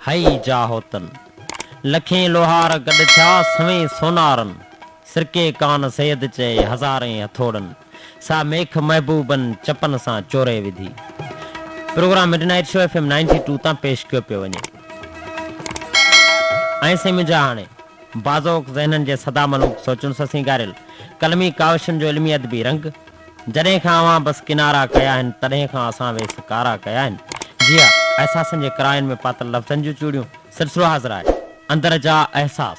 हई जा होतन लखें लोहार गॾु थिया सवें सोनारन सिरके कान सैद चए हज़ारे हथोड़न सा मेख महबूबन चपन सां चोरे विधी। प्रोग्राम मिडनाइट शो FM 92 तां पेश कयो पियो वञे। ऐं से मुंहिंजा हाणे बाज़ोक ज़हननि जे सदा मलूक सोचुनि ससीं ॻारियल कलमी कावशनि जो इल्मी अदबी रंग जॾहिं खां अवां बसि किनारा कया आहिनि तॾहिं खां असां वेसि कारा कया आहिनि। जी हा, अहसासनि जे कराइनि में पातल लफ़्ज़नि जूं चूड़ियूं सिलसिलो हाज़िर आहे। अंदर जा अहसास।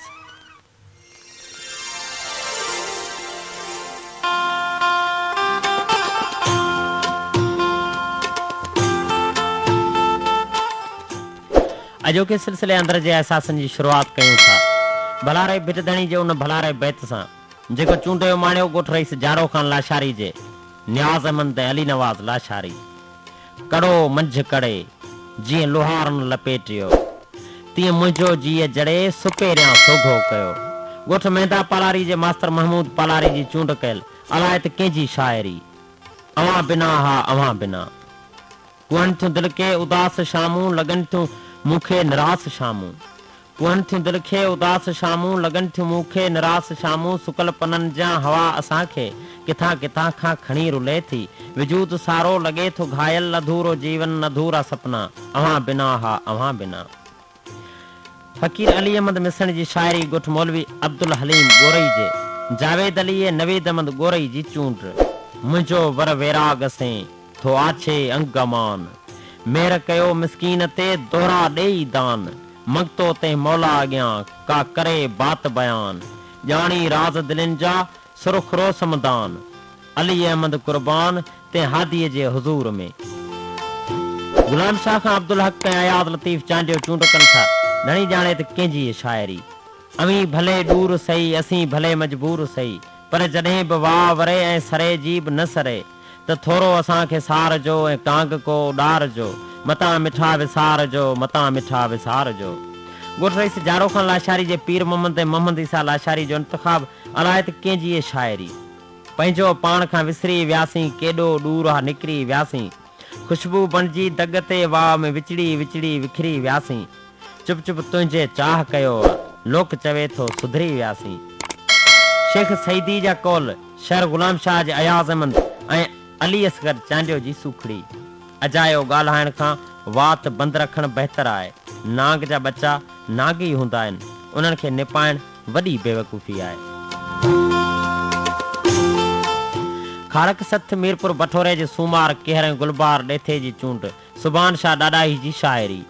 अॼोके सिलसिले अंदर जे अहसासनि जी शुरूआत कयूं था भलारे भिटधणी जे उन भलारे बैत सां जेको चूंडियो माणियो ॻोठ रईस जारो ख़ान लाशारी जे न्याज़ अहमद अली नवाज़ लाशारी कड़ो मंझि कड़े जीअं लोहारनि लपेटियो तीअं मुंहिंजो जीअ जड़े सुपेरियां सोघो कयो। ॻोठ मेंदा पालारी जे मास्तर महमूद पालारी जी चूंड कयल अलाए त कंहिंजी शाइरी अवां बिना हा अवां बिना कुहनि थियूं दिलि खे उदास शामूं लॻनि थियूं मूंखे निरास शामूं कुहनि थियूं दिलि खे उदास शामूं लॻनि थियूं मूंखे निरास शामूं सुकल पननि जा हवा असांखे किथां किथां खां खणी रुले थी वजूद सारो लॻे थो घायल अधूरो जीवन अधूरा सपना अवां बिना हा अवां बिना। फ़कीर अली अहमद मिसण जी शाइरी ॻोठ मौलवी अब्दुल हलीम गोरई जे जावेद अली नवीद अहमद गोरई जी चूंड मुंहिंजो वर वैराग से थो आछे अंगमान मेर कयो मिसकीन ते दोहरा ॾेई दान मगतो ते मौला अॻियां का करे बात बयान ॼाणी राज़ दिलनि जा सुरखरो समदान अली अहमद कुर्बान ते हादीअ जे हुज़ूर में। गुलाम शाह खां अब्दुल हक ऐं अयाद लतीफ़ चांडियो चूंड कनि था घणी ॼाणे त कंहिंजी शाइरी अवी भले दूर सही असीं भले मजबूर सही पर जॾहिं बि वाह वरे ऐं सरे जी बि न सरे त थोरो असांखे सार जो ऐं कांग को ॾार जो मतां मिठा विसार जो मतां मिठा विसार जो। ॻोठ रईस जारो ख़ान लाशारी जे पीर मोहम्मद ऐं मोहम्मद ईसा लाशारी जो इंतिख़ाब अलाए त कंहिंजी शाइरी पंहिंजो पाण खां विसरी वियासीं केॾो ॾूर निकिरी वियासीं ख़ुशबू बणिजी दग ते वाह में विचड़ी विचड़ी विखरी वियासीं चुप चुप तुंहिंजे चाह कयो लोक चवे थो सुधरी वियासीं। शेख सईदी जा कौल शहर गुलाम शाह जे अयाज़ अहमद ऐं अली असगर चांडियो जी सुखड़ी अजायो ॻाल्हाइण खां वात बंदि रखणु बहितर आहे। नांग जा बच्चा नाग ई हूंदा आहिनि उन्हनि खे निपाइण वॾी बेवकूफ़ी आहे। खारक सथ मीरपुर बठोरे जे सूमार केहर ऐं गुलबार ॾेथे जी चूंड सुभान शाह ॾाॾाही जी शाइरी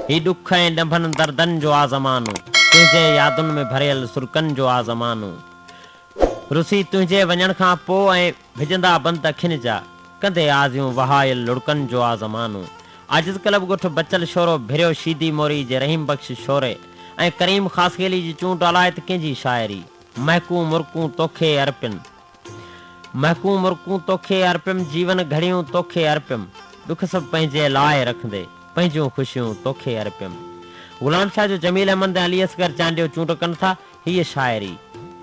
ही ॾुख ऐं ॾंभनि दर्दनि जो आ ज़मानो तुंहिंजे यादुनि में भरियल सुरकनि जो आ ज़मानो रुसी तुंहिंजे वञण खां पोइ ऐं भिजंदा बंद अखियुनि जा कंदे आज़ियूं वहायल लुड़कनि जो आ ज़मानो। आजिज़ कलब ॻोठ बचल शोरो भिरियो शीदी मोरी जे रहीम बख़्श शोरे ऐं करीम ख़ासखेली जी चूंड अलाए त कंहिंजी शाइरी महकूं मुरकूं तोखे अर्पिन महकूं मुरकूं तोखे अर्पियम जीवन घड़ियूं तोखे अर्पियम दुख सभु पंहिंजे लाइ रखंदे पंहिंजूं ख़ुशियूं तोखे अर्पियम। गुलाम शाह जो जमील अहमद अली असगर चांडियो चूंड कनि था हीअ शाइरी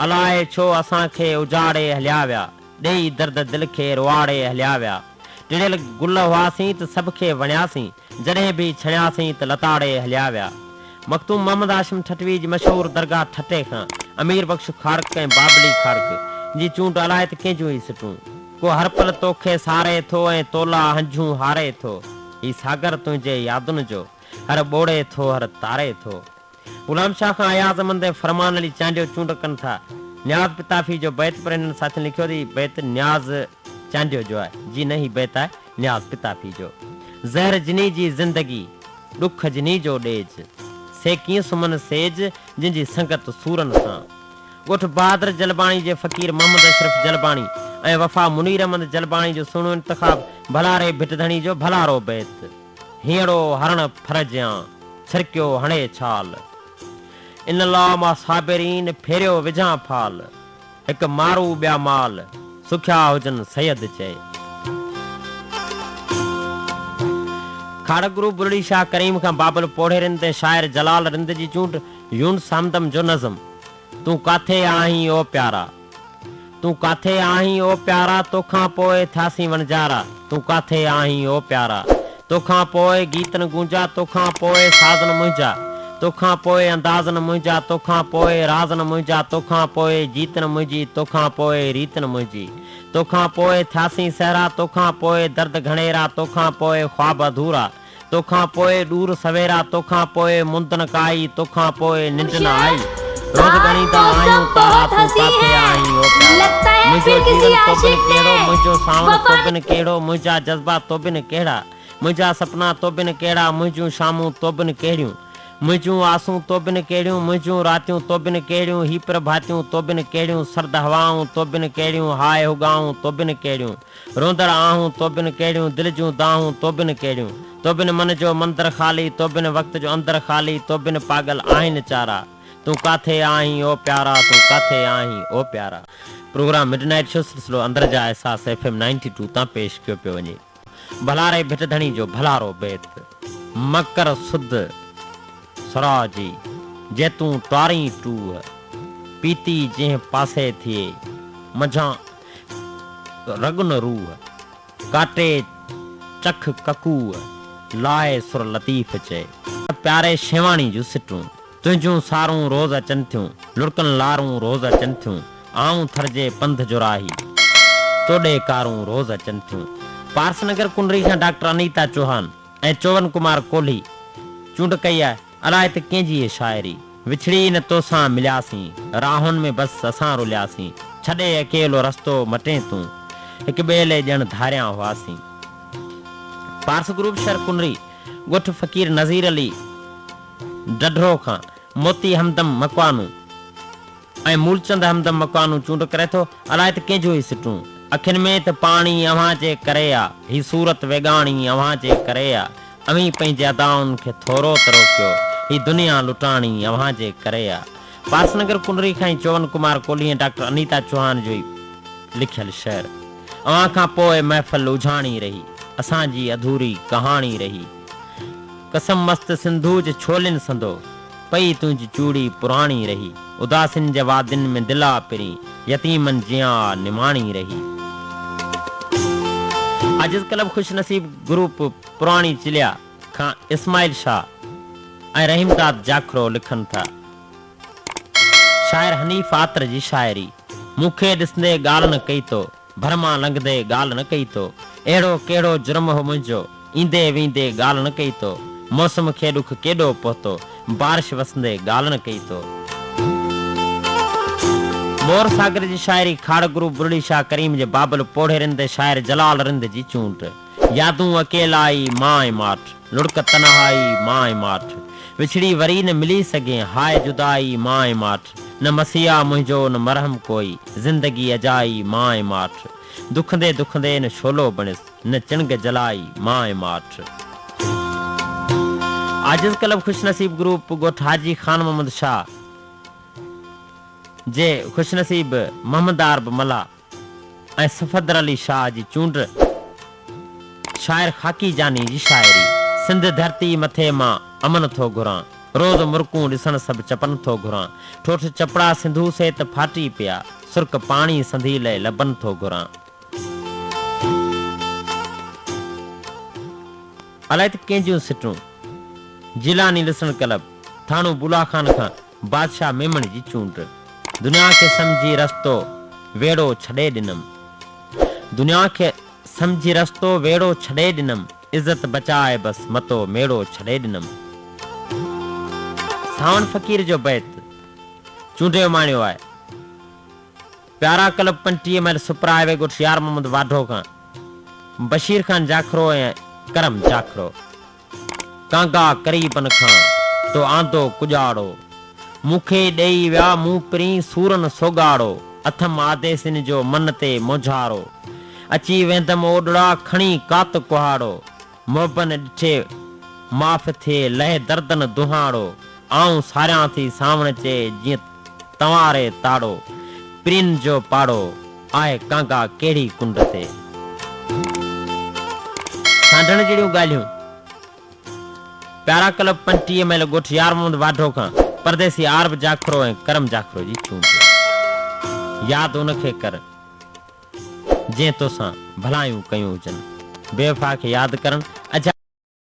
अलाए छो असांखे उजाड़े हलिया विया ॾेई दर्द दिलि खे रुआड़े हलिया विया टिड़ियल गुल हुआसीं त सभ खे वणियासीं जॾहिं बि छणियासीं त लताड़े हलिया विया। मखतूम मोहम्मद हाशिम ठटवी जी मशहूर दरगाह ठटे खां अमीर बख़्श खारक ऐं बाबली खारक जी चूंड अलाए त कंहिंजूं ई सिटूं को हर पल तोखे सारे थो ऐं तोला हंझूं हारे थो ही सागर तुंहिंजे यादुनि जो हर ॿोड़े थो हर तारे थो। गुलाम शाह खां अयाज़ अहमद ऐं फरमान अली चांडियो चूंड कनि था न्याज़ पिताफी जो बैत पर हिननि साथियुनि लिखियो थी बैत न्याज़ चांडियो जो आहे जी न ही बैत आहे न्याज़ पिताफी जो। ज़हर जिनी जी ज़िंदगी ॾुख जिनी जो ॾेज से कीअं सुमन सेज जिनजी संगत सूरनि सां। ॻोठ बहादुर जलबाणी जे फ़कीर मोहम्मद अशरफ जलबाणी ऐं वफ़ा मुनीर अहमद जलबाणी जो सुहिणो इंतिख़ाब भलारे भिटधणी जो भलारो बैत हीअड़ो हरण फरजियां छिरकियो हणे छाल इन ला मां साबिरीन फेरियो विझां फाल हिकु मारू ॿिया माल सुखिया हुजनि सैयद चए। खाड़क गुरु बुरड़ी शाह करीम खां बाबल पोढ़े रिंद ऐं शाइर जलाल रिंद जी चूंड यूनुस हमदम जो नज़म तूं काथे आहीं ओ प्यारा तूं काथे आहीं ओ प्यारा तोखां पोइ थासी वणजारा तूं काथे आहीं ओ प्यारा तोखां पोइ गीतन गूंजा, तोखां पोइ साज़न मुंहिंजा, तोखां पोइ अंदाज़न मुंहिंजा, तोखां पोइ राज़न मुंहिंजा, तोखां पोइ जीतन मुंहिंजी, तोखां पोइ रीतन मुंहिंजी, तोखां पोइ थियासीं सहरा, तोखां पोइ दर्द घणेरा, तोखां पोइ ख्वाब अधूरा, तोखां पोइ दूर सवेरा, तोखां पोइ मुंदन काई, तोखां पोइ निंड न आई। रोज गणीदा आयूं तारा, तू काथे आई ओ प्यारा। मुंहिंजो जीवन तो बिन कहिड़ो, मुंहिंजो सावण तो बिन कहिड़ो, मुंहिंजा जज़्बा तो बिन कहिड़ा, मुंहिंजा सपना तो बिन कहिड़ा, मुंहिंजूं शामूं तो बिन कहिड़ियूं, मुंहिंजूं आसूं तो बिन कहिड़ियूं, मुंहिंजूं रातियूं तो बिन कहिड़ियूं, ही प्रभातियूं तो बिन कहिड़ियूं, सर्द हवाऊं तो बिन कहिड़ियूं, हाय हुगाऊं तो बिन कहिड़ियूं, रोंदड़ आहूं तो बिन कहिड़ियूं, दिलि जूं दाहूं तो बिन कहिड़ियूं, तो बिन मन जो मंदर ख़ाली, तो बिन वक़्त जो अंदर ख़ाली, तो बिन पागल आहिनि चारा। तूं काथे आहीं ओ प्यारा, तूं काथे आहीं ओ प्यारा। प्रोग्राम मिडनाइट शो सिलसिलो अंदर जा एहसास FM 92 तां पेश कयो पियो वञे। भलारे भिट धणी जो भलारो बैत, मकर सुद सराजी जेतूं टारी टूह, पीती जंहिं पासे थिए मझां रगुन रूह, काटे चख ककूह, लाए सुर लतीफ़ चए। प्यारे शेवाणी जूं सिटूं, तुंहिंजूं सारूं रोज़ अचनि थियूं, लुड़कन लारूं रोज़ अचनि थियूं, आऊं थरजे पंध जो राही, तोॾे कारूं रोज़ अचनि थियूं। पारसनगर कुंडरी खां डॉक्टर अनीता चौहान ऐं चोवन कुमार कोहली चूंड कई आहे। अलाए त कंहिंजी शाइरी, विछड़ी न तोसां मिलियासीं, राहुनि में बसि असां रुलियासीं, छॾे अकेलो रस्तो मटे तूं, हिक ॿिए लाइ ॼण धारियां हुआसीं। पारस ग्रुप शहर कुंडरी ॻोठ फ़कीर नज़ीर अली डढरो खां मोती हमदम मकवानू ऐं मूलचंद हमदम मकवानू चूंड करे थो। अलाए त कंहिंजो ई सिटूं, अखियुनि में त पाणी अव्हां जे करे आ, ही सूरत वेगाणी अव्हां जे करे आ, अवीं पंहिंजे अदाउनि खे थोरो त रोकियो, ही दुनिया लुटाणी अव्हां जे करे आ। पारसनगर कुंडरी खां ई चोवन कुमार कोहली ऐं डॉक्टर अनीता चौहान जो ई लिखियल शेर। अव्हां खां पोइ महफ़िल उझाणी रही, असांजी अधूरी कहाणी रही, कसम मस्त सिंधू जे छोलिन संदो, पई तुंहिंजी चूड़ी पुराणी रही, उदासिन जे वादिन में दिला पिरी, यतीमन जियां निमाणी रही। आजिज़ क्लब खुश नसीब ग्रुप पुराणी चिलिया खां इस्माइल शाह ऐं रहीमदाद जाखरो लिखनि था। शाइर हनीफ आतर जी शाइरी, मूंखे ॾिसंदे ॻाल्हि न कई तो, भरमा लंघंदे ॻाल्हि न कई तो, अहिड़ो कहिड़ो जुर्म हो मुंहिंजो, ईंदे वेंदे ॻाल्हि न कई तो, मौसम खे ॾुख केॾो पहुतो, बारिश वसंदे ॻाल्हि न कई तो। मोर सागर जी शाइरी खाड़ गुरु बुरड़ी शाह करीम जे बाबल पोढ़े रिंद शाइर जलाल रिंद जी चूंट। यादूं अकेलाई माए माठ, लुड़क तनहाई माए माठ, विछड़ी वरी न मिली सघे हाय जुदाई माए माठ, न मसीहा मुंहिंजो न मरहम कोई, ज़िंदगी अजाई माए माठ, दुखंदे दुखंदे न शोलो बणिस, न चिणग जलाई माए माठ। आजिज़ क्लब खुश नसीब ग्रुप ॻोठ हाजी खान मोहम्मद शाह जे खुश नसीब मोहम्मद आरब मला ऐं सफदर अली शाह जी चूंड। शाइर खाकी जानी जी शाइरी, सिंध धरती मथे मां अमन थो घुरां, रोज़ मुर्कूं ॾिसण सभु चपन थो घुरां, ठोठ चपड़ा सिंधू से त फाटी पिया, सुर्क पाणी संधी लाइ लबन थो घुरां। अलाए त कंहिंजूं सिटूं, जिलानी लिसन क्लब थाणो बुला खान खां बादशाह मेमण जी चूंड। दुनिया खे समझी रस्तो वेड़ो छॾे ॾिनम, दुनिया खे समझी रस्तो वेड़ो छॾे ॾिनम, इज़त बचाए बस मतो मेड़ो छॾे ॾिनम। सावन फ़कीर जो बैत चूंडियो माणियो आहे। प्यारा क्लब 25 मैल सुपरा हाईवे ॻोठ यार मोहम्मद वाढो खां बशीर खान जाखरो ऐं करम जाखरो। कांगा करीबन खां तो आंदो कुॼाड़ो, मूंखे ॾेई विया मूं पिरी सूरन सोगाड़ो, अथम आदेसिन जो मन ते मोझारो, अची वेंदम ओॾड़ा खणी कात कुहाड़ो, मोहबन ॾिठे माफ़ थिए लहे दर्दन दुहाड़ो, आऊं सारियां थी सावण चे जीअं तवारे ताड़ो, प्रिन जो पाड़ो आहे कांगा कहिड़ी कुंड ते। सांढण जहिड़ियूं ॻाल्हियूं प्यारा क्लब 25 मैल ॻोठ यार मोहम्मद वाढो खां परदेसी आरब जाखरो ऐं करम जाखरो जी चूंड। यादि उनखे कर जंहिं तोसां भलायूं कयूं हुजनि, बेवफ़ा खे यादि करणु